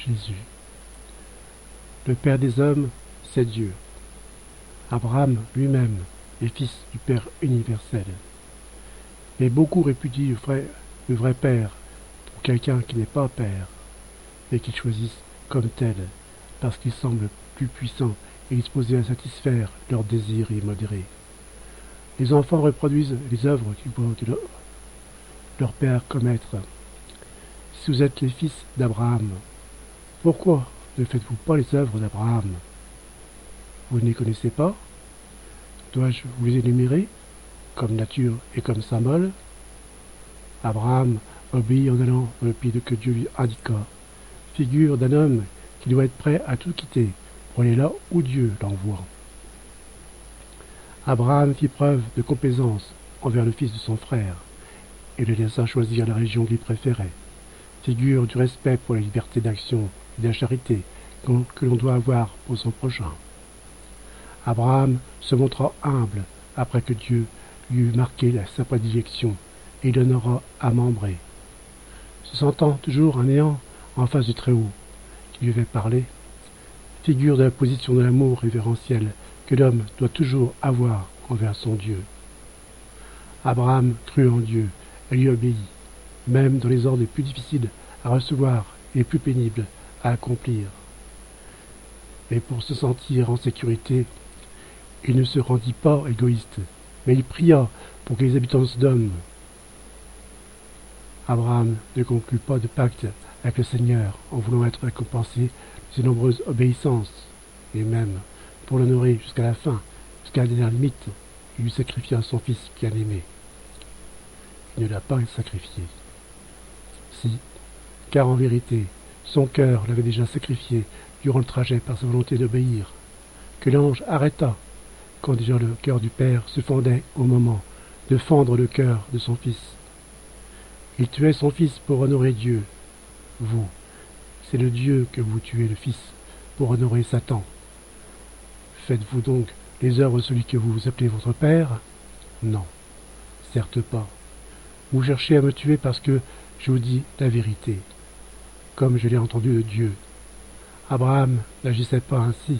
Jésus. Le Père des hommes, c'est Dieu. Abraham lui-même est fils du Père universel. Mais beaucoup répudient le vrai Père pour quelqu'un qui n'est pas Père, et qu'ils choisissent comme tel, parce qu'il semble plus puissant et disposé à satisfaire leurs désirs immodérés. Les enfants reproduisent les œuvres qu'ils voient leur père commettre. Si vous êtes les fils d'Abraham, pourquoi ne faites-vous pas les œuvres d'Abraham? Vous ne les connaissez pas? Dois-je vous les énumérer, comme nature et comme symbole? Abraham obéit en allant dans le pays que Dieu lui indiqua, figure d'un homme qui doit être prêt à tout quitter pour aller là où Dieu l'envoie. Abraham fit preuve de complaisance envers le fils de son frère et le laissa choisir la région qu'il préférait, figure du respect pour la liberté d'action et de la charité que l'on doit avoir pour son prochain. Abraham se montra humble après que Dieu lui eut marqué sa prédilection et il l'honora à Mambré. Se sentant toujours un néant en face du Très-Haut qui lui avait parlé, figure de la position de l'amour révérentiel que l'homme doit toujours avoir envers son Dieu. Abraham crut en Dieu et lui obéit, même dans les ordres les plus difficiles à recevoir et les plus pénibles à accomplir. Mais pour se sentir en sécurité, il ne se rendit pas égoïste, mais il pria pour que les habitants de Sodome. Abraham ne conclut pas de pacte avec le Seigneur en voulant être récompensé de ses nombreuses obéissances, et même, pour l'honorer jusqu'à la fin, jusqu'à la dernière limite, il lui sacrifia son fils bien-aimé. Il ne l'a pas sacrifié. Si, car en vérité, son cœur l'avait déjà sacrifié durant le trajet par sa volonté d'obéir, que l'ange arrêta quand déjà le cœur du Père se fendait au moment de fendre le cœur de son fils. Il tuait son fils pour honorer Dieu. Vous, c'est le Dieu que vous tuez le fils pour honorer Satan. Faites-vous donc les œuvres de celui que vous appelez votre Père? Non, certes pas. Vous cherchez à me tuer parce que je vous dis la vérité, comme je l'ai entendu de Dieu. Abraham n'agissait pas ainsi.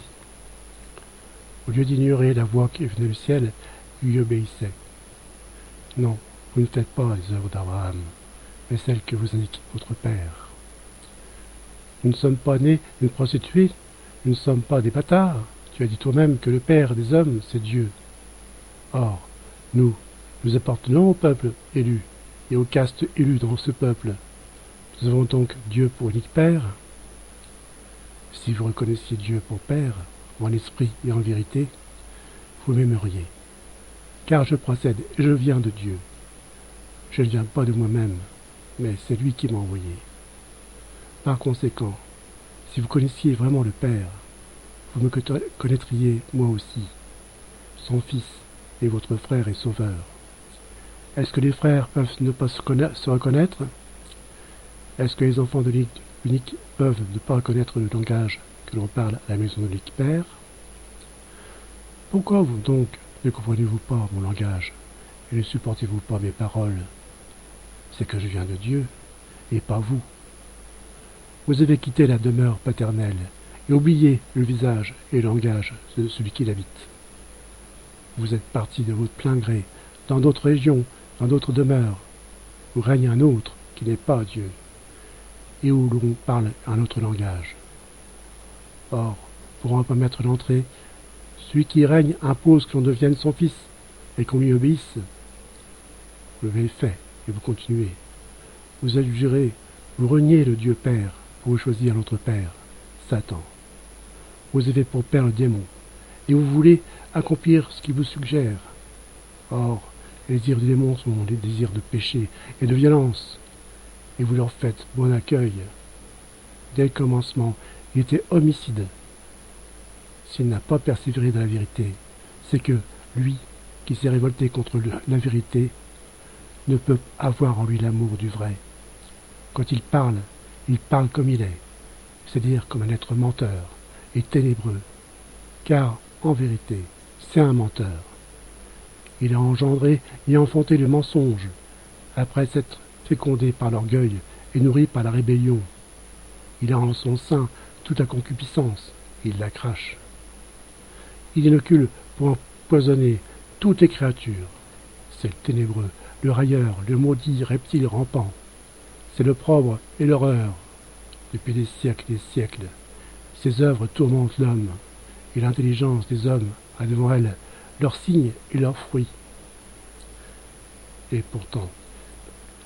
Au lieu d'ignorer la voix qui venait du ciel, il lui obéissait. Non, vous ne faites pas les œuvres d'Abraham, mais celles que vous indique votre Père. Nous ne sommes pas nés d'une prostituée, nous ne sommes pas des bâtards. Tu as dit toi-même que le Père des hommes, c'est Dieu. Or, nous appartenons au peuple élu, et aux castes élus dans ce peuple. Nous avons donc Dieu pour unique Père. Si vous reconnaissiez Dieu pour Père, en esprit et en vérité, vous m'aimeriez. Car je procède et je viens de Dieu. Je ne viens pas de moi-même, mais c'est lui qui m'a envoyé. Par conséquent, si vous connaissiez vraiment le Père, vous me connaîtriez moi aussi, son Fils et votre frère et sauveur. Est-ce que les frères peuvent ne pas se reconnaître? Est-ce que les enfants de l'unique peuvent ne pas reconnaître le langage que l'on parle à la maison de l'unique Père? Pourquoi vous donc ne comprenez-vous pas mon langage et ne supportez-vous pas mes paroles? C'est que je viens de Dieu, et pas vous. Vous avez quitté la demeure paternelle et oublié le visage et le langage de celui qui l'habite. Vous êtes parti de votre plein gré dans d'autres régions, dans d'autres demeures, où règne un autre qui n'est pas Dieu, et où l'on parle un autre langage. Or, pour en permettre l'entrée, celui qui règne impose que l'on devienne son fils et qu'on lui obéisse. Vous l'avez fait et vous continuez. Vous adjurez, vous reniez le Dieu Père pour vous choisir l'autre Père, Satan. Vous avez pour père le démon, et vous voulez accomplir ce qu'il vous suggère. Or, les désirs du démon sont les désirs de péché et de violence, et vous leur faites bon accueil. Dès le commencement, il était homicide. S'il n'a pas persévéré dans la vérité, c'est que lui, qui s'est révolté contre la vérité, ne peut avoir en lui l'amour du vrai. Quand il parle comme il est, c'est-à-dire comme un être menteur et ténébreux, car, en vérité, c'est un menteur. Il a engendré et enfanté le mensonge, après s'être fécondé par l'orgueil et nourri par la rébellion. Il a en son sein toute la concupiscence, il la crache. Il inocule pour empoisonner toutes les créatures. C'est le ténébreux, le railleur, le maudit reptile rampant. C'est l'opprobre et l'horreur. Depuis des siècles et des siècles, ses œuvres tourmentent l'homme, et l'intelligence des hommes a devant elle leurs signes et leurs fruits. Et pourtant,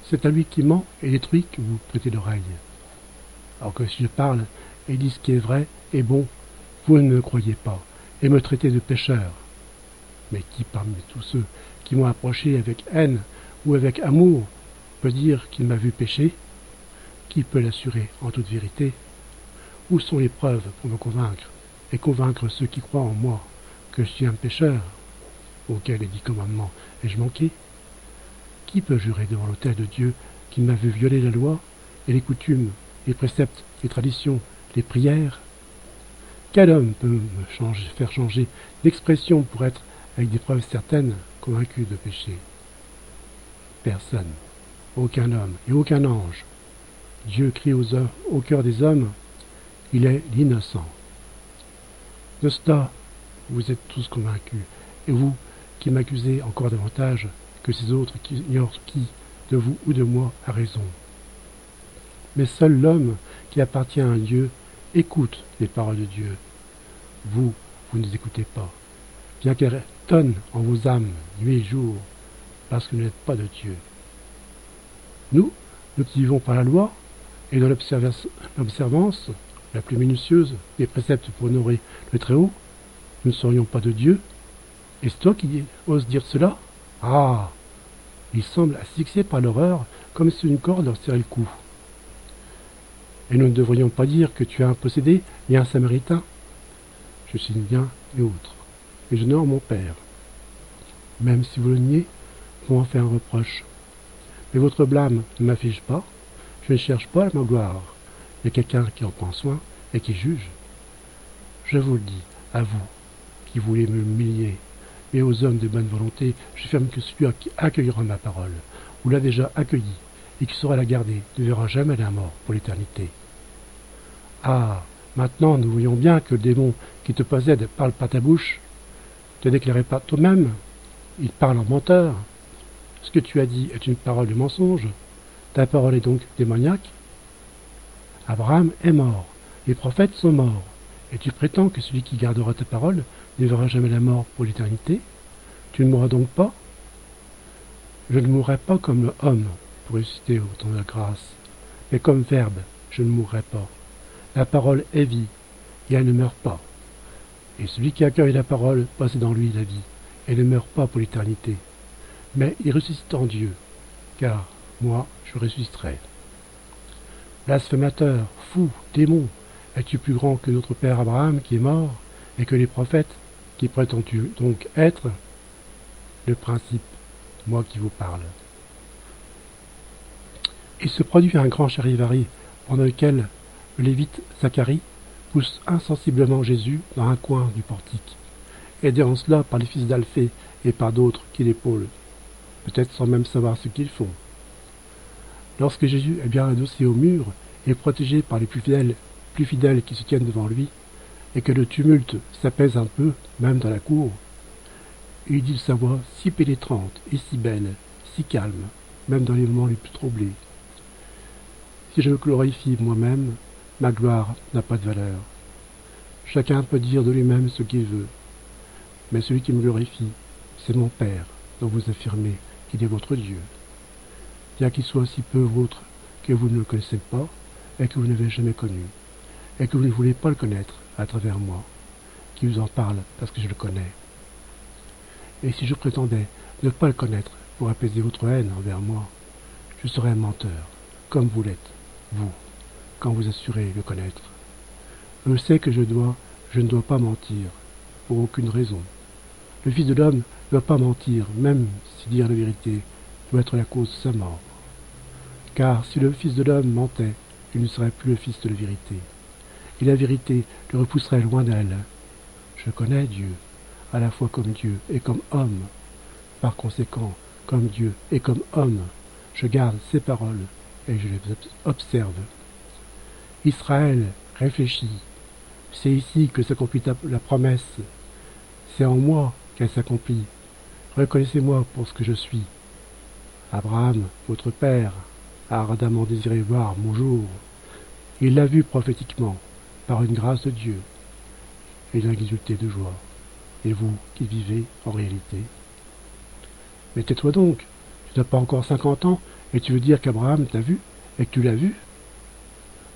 c'est à lui qui ment et détruit que vous prêtez l'oreille. Alors que si je parle et dis ce qui est vrai et bon, vous ne me croyez pas, et me traitez de pécheur. Mais qui parmi tous ceux qui m'ont approché avec haine ou avec amour peut dire qu'il m'a vu pécher? Qui peut l'assurer en toute vérité? Où sont les preuves pour me convaincre, et convaincre ceux qui croient en moi, que je suis un pécheur, auquel les 10 commandements ai-je manqué? Qui peut jurer devant l'autel de Dieu qu'il m'a vu violer la loi, et les coutumes, les préceptes, les traditions, les prières? Quel homme peut me faire changer d'expression pour être, avec des preuves certaines, convaincu de péché? Personne, aucun homme et aucun ange. Dieu crie au cœur des hommes, il est l'innocent. De cela, vous êtes tous convaincus, et vous qui m'accusez encore davantage que ces autres qui ignorent qui, de vous ou de moi, a raison. Mais seul l'homme qui appartient à un Dieu écoute les paroles de Dieu. Vous ne les écoutez pas, bien qu'elles tonnent en vos âmes nuit et jour, parce que vous n'êtes pas de Dieu. Nous qui vivons par la loi, et dans l'observance la plus minutieuse des préceptes pour honorer le Très-Haut, nous ne serions pas de Dieu. Et c'est toi qui oses dire cela? Ah! Il semble asphyxié par l'horreur, comme si une corde leur serrait le cou. Et nous ne devrions pas dire que tu es un possédé et un samaritain? Je suis ni l'un ni l'autre, et j'honore mon Père. Même si vous le niez, vous m'en faites un reproche. Mais votre blâme ne m'afflige pas, je ne cherche pas à ma gloire. Il y a quelqu'un qui en prend soin et qui juge. Je vous le dis, à vous, qui voulez me humilier, et aux hommes de bonne volonté, je affirme que celui qui accueillera ma parole, ou l'a déjà accueillie, et qui saura la garder, ne verra jamais la mort pour l'éternité. Ah, maintenant nous voyons bien que le démon qui te possède parle par ta bouche. Ne te déclarais pas toi-même, il parle en menteur. Ce que tu as dit est une parole de mensonge. Ta parole est donc démoniaque. Abraham est mort, les prophètes sont morts, et tu prétends que celui qui gardera ta parole ne verra jamais la mort pour l'éternité? Tu ne mourras donc pas? Je ne mourrai pas comme le homme pour ressusciter au temps de la grâce, mais comme verbe, je ne mourrai pas. La parole est vie, et elle ne meurt pas. Et celui qui accueille la parole possède en lui la vie, et ne meurt pas pour l'éternité. Mais il ressuscite en Dieu, car moi je ressusciterai. Blasphémateur, fou, démon, es-tu plus grand que notre père Abraham qui est mort, et que les prophètes, qui prétends-tu donc être? Le principe, moi qui vous parle. Il se produit un grand charivari, pendant lequel le lévite Zacharie pousse insensiblement Jésus dans un coin du portique, aidé en cela par les fils d'Alphée et par d'autres qui l'épaulent, peut-être sans même savoir ce qu'ils font. Lorsque Jésus est bien adossé au mur et protégé par les plus fidèles qui se tiennent devant lui, et que le tumulte s'apaise un peu, même dans la cour, il dit de sa voix si pénétrante et si belle, si calme, même dans les moments les plus troublés. Si je me glorifie moi-même, ma gloire n'a pas de valeur. Chacun peut dire de lui-même ce qu'il veut, mais celui qui me glorifie, c'est mon Père, dont vous affirmez qu'il est votre Dieu. Bien qu'il soit si peu vôtre que vous ne le connaissez pas, et que vous n'avez jamais connu, et que vous ne voulez pas le connaître à travers moi, qui vous en parle parce que je le connais. Et si je prétendais ne pas le connaître pour apaiser votre haine envers moi, je serais un menteur, comme vous l'êtes, vous, quand vous assurez le connaître. Je sais que je ne dois pas mentir, pour aucune raison. Le Fils de l'homme ne doit pas mentir, même si dire la vérité doit être la cause de sa mort. Car si le Fils de l'homme mentait, il ne serait plus le Fils de la vérité. Et la vérité le repousserait loin d'elle. Je connais Dieu, à la fois comme Dieu et comme homme. Par conséquent, comme Dieu et comme homme, je garde ses paroles et je les observe. Israël, réfléchis. C'est ici que s'accomplit la promesse. C'est en moi qu'elle s'accomplit. Reconnaissez-moi pour ce que je suis. Abraham, votre père, a ardemment désiré voir mon jour. Il l'a vu prophétiquement, par une grâce de Dieu, et il a exulté de joie. Et vous qui vivez en réalité. Mais tais-toi donc, tu n'as pas encore 50 ans, et tu veux dire qu'Abraham t'a vu, et que tu l'as vu?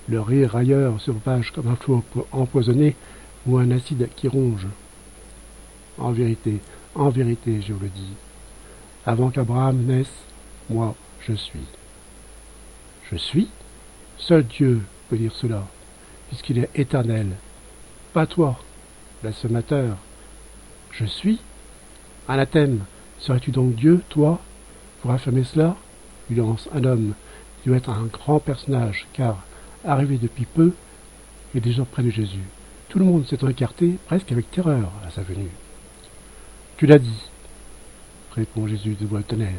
Le rire railleur surpage comme un flot empoisonné ou un acide qui ronge. En vérité, je vous le dis, avant qu'Abraham naisse, moi, je suis. Je suis? Seul Dieu peut dire cela, puisqu'il est éternel. Pas toi, blasphémateur. Je suis? Anathème, serais-tu donc Dieu, toi, pour affirmer cela? Lui lance un homme qui doit être un grand personnage, car, arrivé depuis peu, il est déjà près de Jésus. Tout le monde s'est écarté, presque avec terreur, à sa venue. Tu l'as dit, répond Jésus de voix tonnerre.